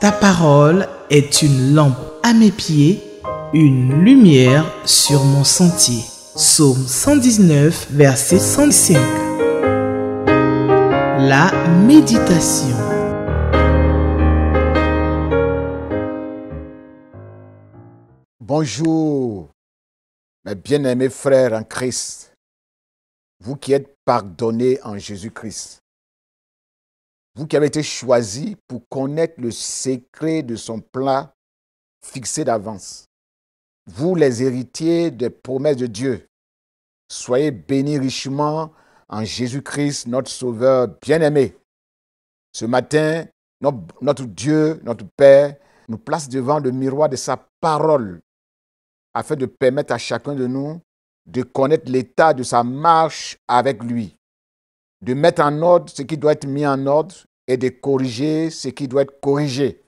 Ta parole est une lampe à mes pieds, une lumière sur mon sentier. Psaume 119, verset 105. La méditation. Bonjour, mes bien-aimés frères en Christ, vous qui êtes pardonnés en Jésus-Christ, vous qui avez été choisis pour connaître le secret de son plan fixé d'avance, vous les héritiers des promesses de Dieu, soyez bénis richement en Jésus-Christ, notre Sauveur bien-aimé. Ce matin, notre Dieu, notre Père, nous place devant le miroir de sa parole afin de permettre à chacun de nous de connaître l'état de sa marche avec lui, de mettre en ordre ce qui doit être mis en ordre et de corriger ce qui doit être corrigé.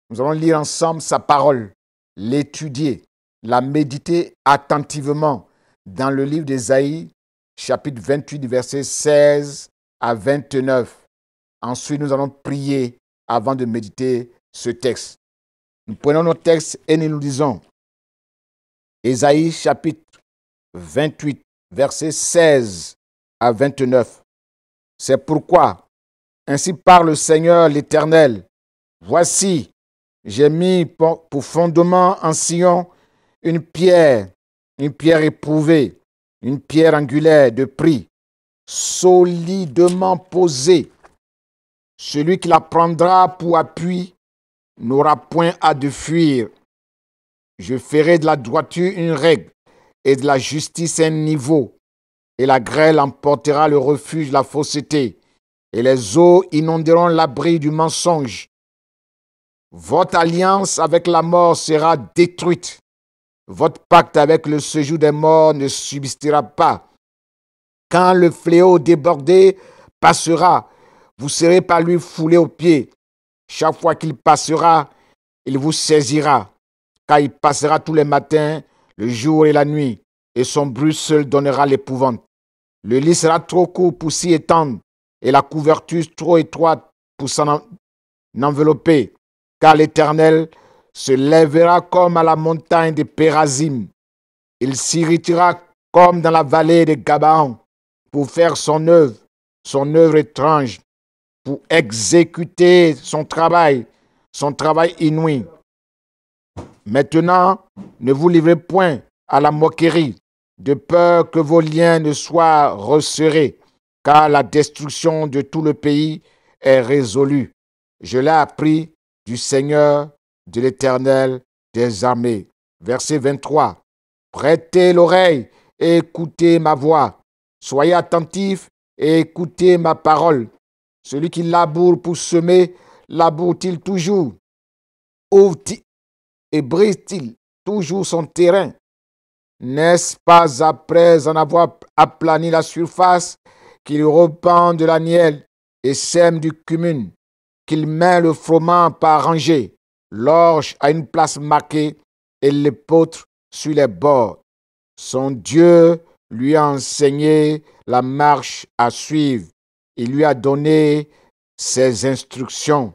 Nous allons lire ensemble sa parole, l'étudier, la méditer attentivement dans le livre d'Ésaïe, chapitre 28, versets 16 à 29. Ensuite, nous allons prier avant de méditer ce texte. Nous prenons nos textes et nous disons, Ésaïe chapitre 28, versets 16 à 29. C'est pourquoi, ainsi parle le Seigneur l'Éternel, voici, j'ai mis pour fondement en Sion une pierre éprouvée, une pierre angulaire de prix, solidement posée. Celui qui la prendra pour appui n'aura point à de fuir. Je ferai de la droiture une règle et de la justice un niveau. Et la grêle emportera le refuge de la fausseté. Et les eaux inonderont l'abri du mensonge. Votre alliance avec la mort sera détruite. Votre pacte avec le séjour des morts ne subsistera pas. Quand le fléau débordé passera, vous serez par lui foulé aux pieds. Chaque fois qu'il passera, il vous saisira. Car il passera tous les matins, le jour et la nuit, et son bruit seul donnera l'épouvante. Le lit sera trop court pour s'y étendre, et la couverture trop étroite pour s'en envelopper. Car l'Éternel se lèvera comme à la montagne de Pérazim. Il s'irritera comme dans la vallée de Gabaon, pour faire son œuvre étrange, pour exécuter son travail inouï. Maintenant, ne vous livrez point à la moquerie, de peur que vos liens ne soient resserrés, car la destruction de tout le pays est résolue. Je l'ai appris du Seigneur, de l'Éternel des armées. Verset 23. Prêtez l'oreille et écoutez ma voix. Soyez attentifs et écoutez ma parole. Celui qui laboure pour semer, laboure-t-il toujours? Ouvre-t-il et brise-t-il toujours son terrain? N'est-ce pas après en avoir aplani la surface qu'il repent de l'agnelle et sème du cumin, qu'il met le froment par rangée, l'orge à une place marquée et l'épeautre sur les bords? Son Dieu lui a enseigné la marche à suivre. Il lui a donné ses instructions.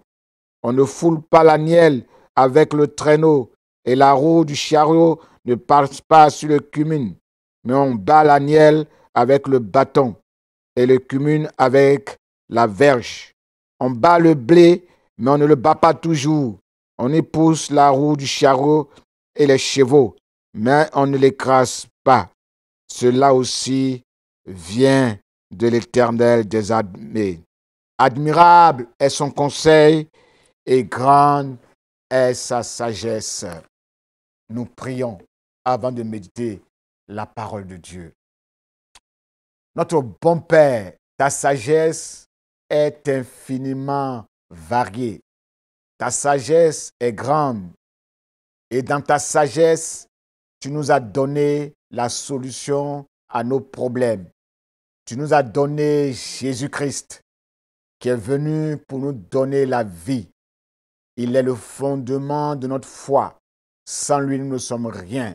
On ne foule pas l'agnelle avec le traîneau, et la roue du chariot ne passe pas sur le cumin, mais on bat l'agnelle avec le bâton, et le cumin avec la verge. On bat le blé, mais on ne le bat pas toujours. On épouse la roue du chariot et les chevaux, mais on ne l'écrase pas. Cela aussi vient de l'Éternel des armées. Admirable est son conseil et grande est sa sagesse. Nous prions avant de méditer la parole de Dieu. Notre bon Père, ta sagesse est infiniment variée. Ta sagesse est grande. Et dans ta sagesse, tu nous as donné la solution à nos problèmes. Tu nous as donné Jésus-Christ, qui est venu pour nous donner la vie. Il est le fondement de notre foi. Sans lui, nous ne sommes rien.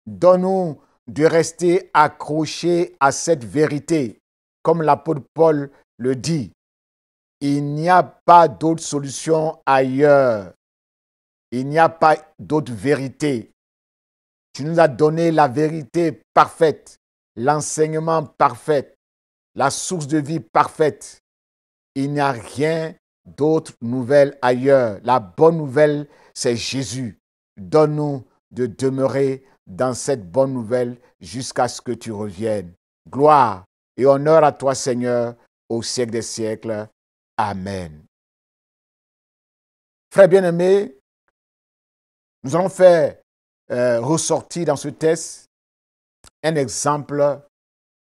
Donne-nous de rester accrochés à cette vérité, comme l'apôtre Paul le dit. Il n'y a pas d'autre solution ailleurs. Il n'y a pas d'autre vérité. Tu nous as donné la vérité parfaite, l'enseignement parfait, la source de vie parfaite. Il n'y a rien d'autre nouvelle ailleurs. La bonne nouvelle, c'est Jésus. Donne-nous de demeurer dans cette bonne nouvelle jusqu'à ce que tu reviennes. Gloire et honneur à toi, Seigneur, au siècle des siècles. Amen. Frères bien-aimés, nous allons faire ressortir dans ce texte un exemple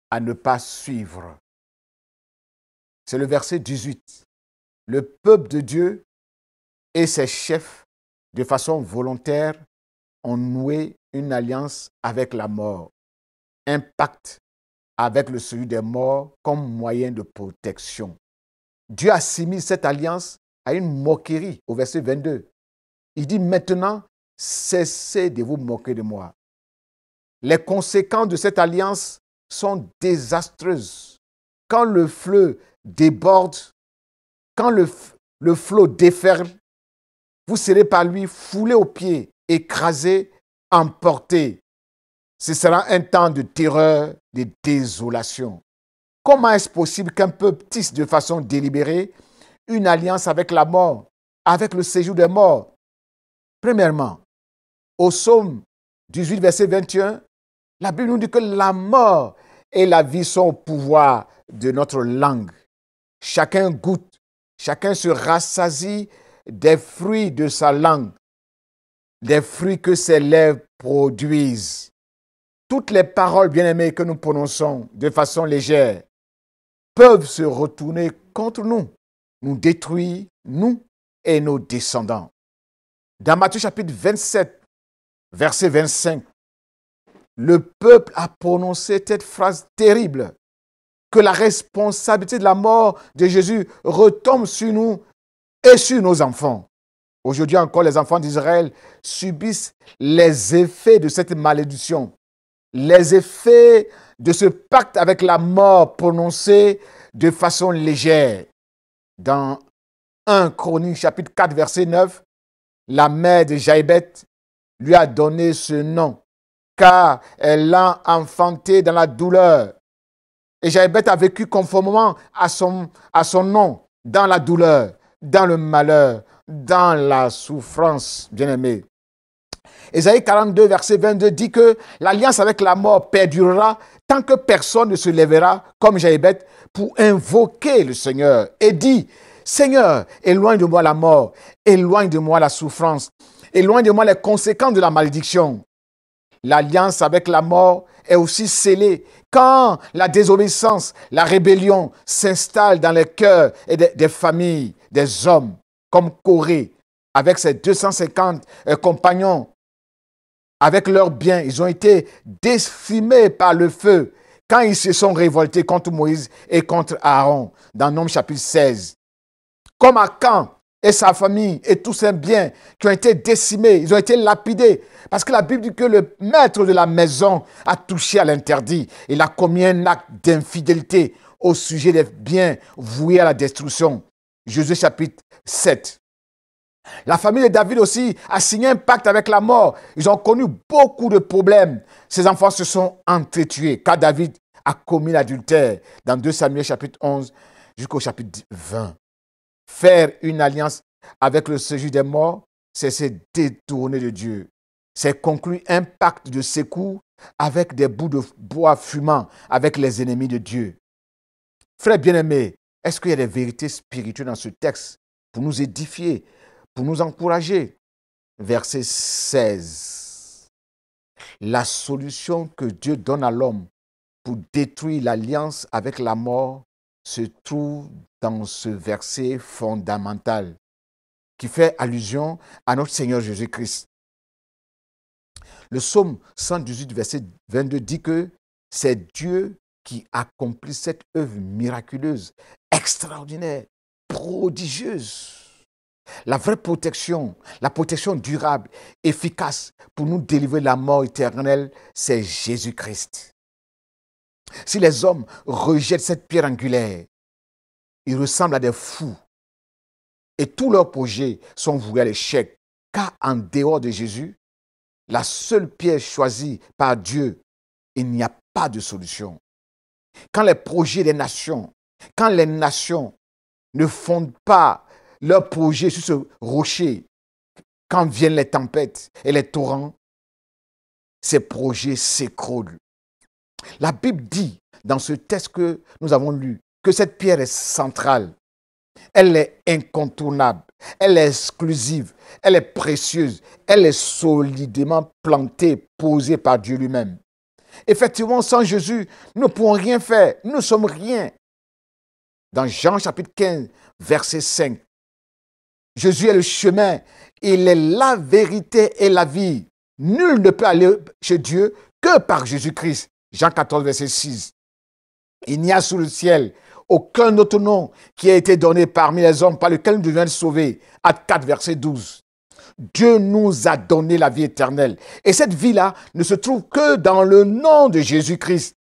à ne pas suivre. C'est le verset 18. Le peuple de Dieu et ses chefs, de façon volontaire, ont noué une alliance avec la mort, un pacte avec le salut des morts comme moyen de protection. Dieu assimile cette alliance à une moquerie au verset 22. Il dit maintenant, cessez de vous moquer de moi. Les conséquences de cette alliance sont désastreuses. Quand le fleuve déborde, quand le flot déferle, vous serez par lui foulé aux pieds, écrasé, emporté. Ce sera un temps de terreur, de désolation. Comment est-ce possible qu'un peuple tisse de façon délibérée une alliance avec la mort, avec le séjour des morts? Premièrement, au psaume 18, verset 21, la Bible nous dit que la mort et la vie sont au pouvoir de notre langue. Chacun goûte, chacun se rassasie des fruits de sa langue, des fruits que ses lèvres produisent. Toutes les paroles bien-aimées que nous prononçons de façon légère peuvent se retourner contre nous, nous détruire, nous et nos descendants. Dans Matthieu chapitre 27, verset 25, le peuple a prononcé cette phrase terrible, que la responsabilité de la mort de Jésus retombe sur nous et sur nos enfants. Aujourd'hui encore, les enfants d'Israël subissent les effets de cette malédiction, les effets de ce pacte avec la mort prononcé de façon légère. Dans 1 Chronique chapitre 4, verset 9, la mère de Jaïbet lui a donné ce nom, car elle l'a enfanté dans la douleur. Et Jaïbet a vécu conformément à son nom, dans la douleur, dans le malheur, dans la souffrance, bien-aimé. Ésaïe 42, verset 22 dit que l'alliance avec la mort perdurera tant que personne ne se lèvera comme Jaïbet pour invoquer le Seigneur et dit: Seigneur, éloigne de moi la mort, éloigne de moi la souffrance, éloigne de moi les conséquences de la malédiction. L'alliance avec la mort est aussi scellée quand la désobéissance, la rébellion s'installe dans les cœurs et des familles, des hommes, comme Corée, avec ses 250 compagnons. Avec leurs biens, ils ont été décimés par le feu quand ils se sont révoltés contre Moïse et contre Aaron, dans Nombres chapitre 16. Comme Akan et sa famille et tous ses biens qui ont été décimés, ils ont été lapidés. Parce que la Bible dit que le maître de la maison a touché à l'interdit. Il a commis un acte d'infidélité au sujet des biens voués à la destruction. Josué chapitre 7. La famille de David aussi a signé un pacte avec la mort. Ils ont connu beaucoup de problèmes. Ses enfants se sont entretués car David a commis l'adultère dans 2 Samuel chapitre 11 jusqu'au chapitre 20. Faire une alliance avec le séjour des morts, c'est se détourner de Dieu. C'est conclure un pacte de secours avec des bouts de bois fumants avec les ennemis de Dieu. Frères bien-aimés, est-ce qu'il y a des vérités spirituelles dans ce texte pour nous édifier, pour nous encourager? Verset 16. La solution que Dieu donne à l'homme pour détruire l'alliance avec la mort se trouve dans ce verset fondamental qui fait allusion à notre Seigneur Jésus-Christ. Le psaume 118, verset 22 dit que c'est Dieu qui accomplit cette œuvre miraculeuse, extraordinaire, prodigieuse. La vraie protection, la protection durable, efficace pour nous délivrer de la mort éternelle, c'est Jésus-Christ. Si les hommes rejettent cette pierre angulaire, ils ressemblent à des fous et tous leurs projets sont voués à l'échec. Car en dehors de Jésus, la seule pierre choisie par Dieu, il n'y a pas de solution. Quand les projets des nations, quand les nations ne fondent pas leurs projets sur ce rocher, quand viennent les tempêtes et les torrents, ces projets s'écroulent. La Bible dit dans ce texte que nous avons lu que cette pierre est centrale. Elle est incontournable, elle est exclusive, elle est précieuse, elle est solidement plantée, posée par Dieu lui-même. Effectivement, sans Jésus, nous ne pouvons rien faire, nous ne sommes rien. Dans Jean chapitre 15, verset 5, Jésus est le chemin, il est la vérité et la vie. Nul ne peut aller chez Dieu que par Jésus-Christ. Jean 14, verset 6. Il n'y a sous le ciel aucun autre nom qui a été donné parmi les hommes par lequel nous devions être sauvés. Acte 4, verset 12. Dieu nous a donné la vie éternelle. Et cette vie-là ne se trouve que dans le nom de Jésus-Christ.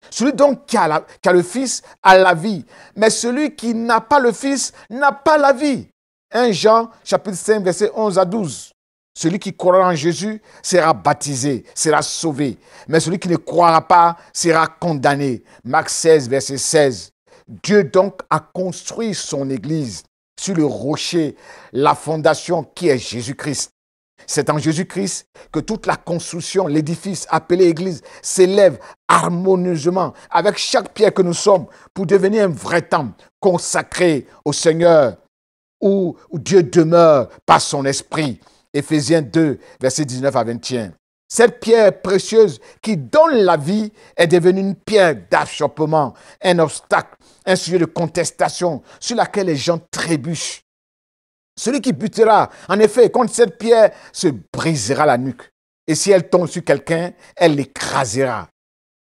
Celui donc qui a le Fils a la vie. Mais celui qui n'a pas le Fils n'a pas la vie. 1 Jean chapitre 5, verset 11 à 12. Celui qui croira en Jésus sera baptisé, sera sauvé. Mais celui qui ne croira pas sera condamné. Marc 16, verset 16. Dieu donc a construit son Église sur le rocher, la fondation qui est Jésus-Christ. C'est en Jésus-Christ que toute la construction, l'édifice appelé Église s'élève harmonieusement avec chaque pierre que nous sommes pour devenir un vrai temple consacré au Seigneur où Dieu demeure par son esprit. Éphésiens 2, versets 19 à 21. Cette pierre précieuse qui donne la vie est devenue une pierre d'achoppement, un obstacle, un sujet de contestation sur laquelle les gens trébuchent. Celui qui butera, en effet, contre cette pierre se brisera la nuque. Et si elle tombe sur quelqu'un, elle l'écrasera.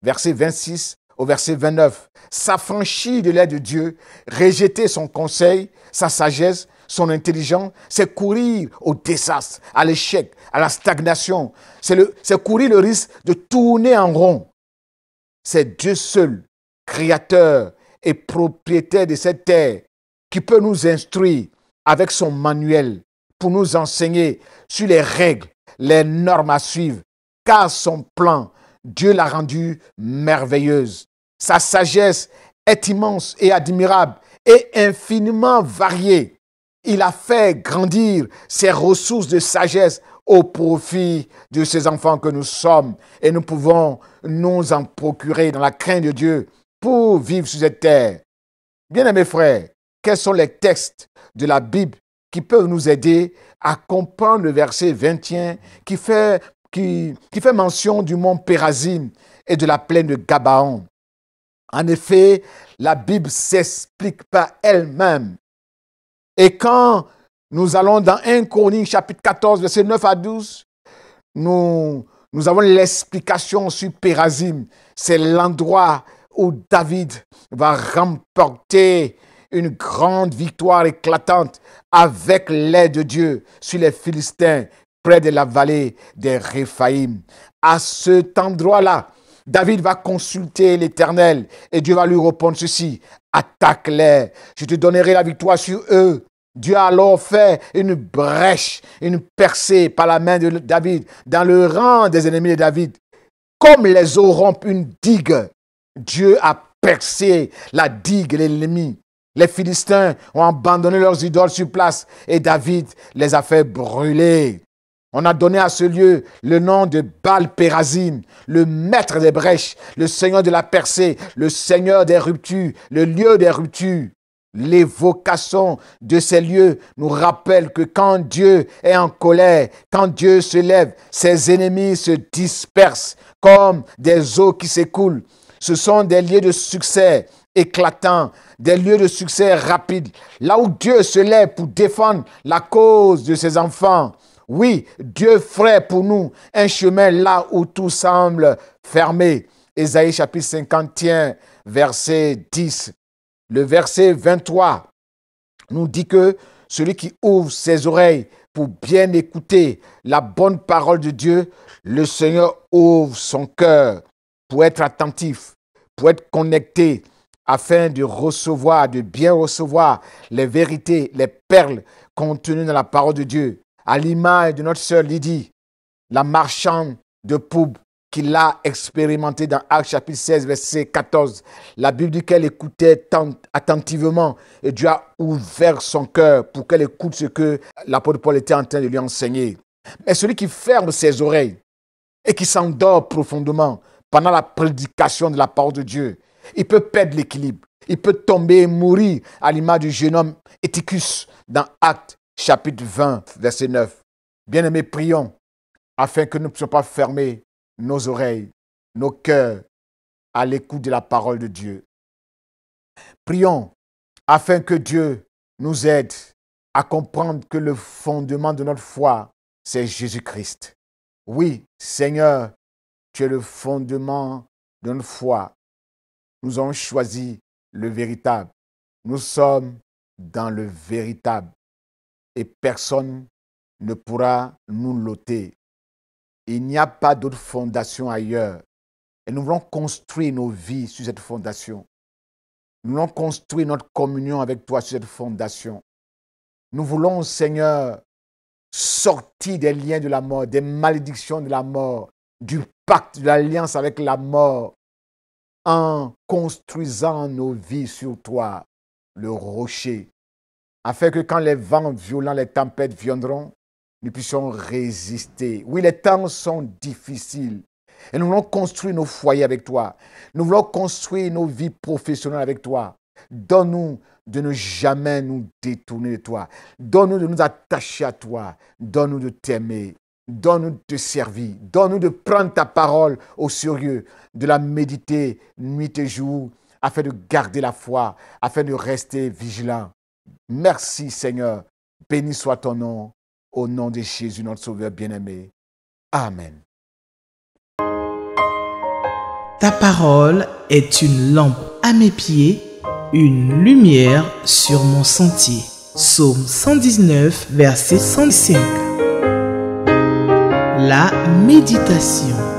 Verset 26 au verset 29. S'affranchir de l'aide de Dieu, rejeter son conseil, sa sagesse, son intelligence, c'est courir au désastre, à l'échec, à la stagnation. C'est courir le risque de tourner en rond. C'est Dieu seul, créateur et propriétaire de cette terre, qui peut nous instruire avec son manuel pour nous enseigner sur les règles, les normes à suivre, car son plan, Dieu l'a rendu merveilleuse. Sa sagesse est immense et admirable et infiniment variée. Il a fait grandir ses ressources de sagesse au profit de ses enfants que nous sommes. Et nous pouvons nous en procurer dans la crainte de Dieu pour vivre sur cette terre. Bien-aimés frères, quels sont les textes de la Bible qui peuvent nous aider à comprendre le verset 21 qui fait mention du mont Pérazim et de la plaine de Gabaon? En effet, la Bible s'explique par elle-même. Et quand nous allons dans 1 Chroniques chapitre 14, verset 9 à 12, nous avons l'explication sur Pérazim. C'est l'endroit où David va remporter une grande victoire éclatante avec l'aide de Dieu sur les Philistins près de la vallée des Réphaïm. À cet endroit-là, David va consulter l'Éternel et Dieu va lui répondre ceci: attaque-les, je te donnerai la victoire sur eux. Dieu a alors fait une brèche, une percée par la main de David dans le rang des ennemis de David. Comme les eaux rompent une digue, Dieu a percé la digue de l'ennemi. Les Philistins ont abandonné leurs idoles sur place et David les a fait brûler. On a donné à ce lieu le nom de Baal-Pérazim, le maître des brèches, le seigneur de la percée, le seigneur des ruptures, le lieu des ruptures. L'évocation de ces lieux nous rappelle que quand Dieu est en colère, quand Dieu se lève, ses ennemis se dispersent comme des eaux qui s'écoulent. Ce sont des lieux de succès éclatants, des lieux de succès rapides, là où Dieu se lève pour défendre la cause de ses enfants. Oui, Dieu ferait pour nous un chemin là où tout semble fermé. Ésaïe chapitre 51, verset 10. Le verset 23 nous dit que celui qui ouvre ses oreilles pour bien écouter la bonne parole de Dieu, le Seigneur ouvre son cœur pour être attentif, pour être connecté afin de recevoir, de bien recevoir les vérités, les perles contenues dans la parole de Dieu. À l'image de notre sœur Lydie, la marchande de poudre qui l'a expérimenté dans Actes chapitre 16, verset 14. La Bible dit qu'elle écoutait tant attentivement et Dieu a ouvert son cœur pour qu'elle écoute ce que l'apôtre Paul était en train de lui enseigner. Mais celui qui ferme ses oreilles et qui s'endort profondément pendant la prédication de la parole de Dieu, il peut perdre l'équilibre. Il peut tomber et mourir à l'image du jeune homme Éticus dans Actes chapitre 20, verset 9. Bien-aimés, prions afin que nous ne puissions pas fermer nos oreilles, nos cœurs à l'écoute de la parole de Dieu. Prions afin que Dieu nous aide à comprendre que le fondement de notre foi, c'est Jésus-Christ. Oui, Seigneur, tu es le fondement de notre foi. Nous avons choisi le véritable. Nous sommes dans le véritable et personne ne pourra nous l'ôter. Il n'y a pas d'autre fondation ailleurs. Et nous voulons construire nos vies sur cette fondation. Nous voulons construire notre communion avec toi sur cette fondation. Nous voulons, Seigneur, sortir des liens de la mort, des malédictions de la mort, du pacte de l'alliance avec la mort, en construisant nos vies sur toi, le rocher, afin que quand les vents violents, les tempêtes viendront, nous puissions résister. Oui, les temps sont difficiles. Et nous voulons construire nos foyers avec toi. Nous voulons construire nos vies professionnelles avec toi. Donne-nous de ne jamais nous détourner de toi. Donne-nous de nous attacher à toi. Donne-nous de t'aimer. Donne-nous de te servir. Donne-nous de prendre ta parole au sérieux, de la méditer nuit et jour, afin de garder la foi, afin de rester vigilant. Merci Seigneur. Béni soit ton nom. Au nom de Jésus, notre Sauveur bien-aimé. Amen. Ta parole est une lampe à mes pieds, une lumière sur mon sentier. Psaume 119, verset 105. La méditation.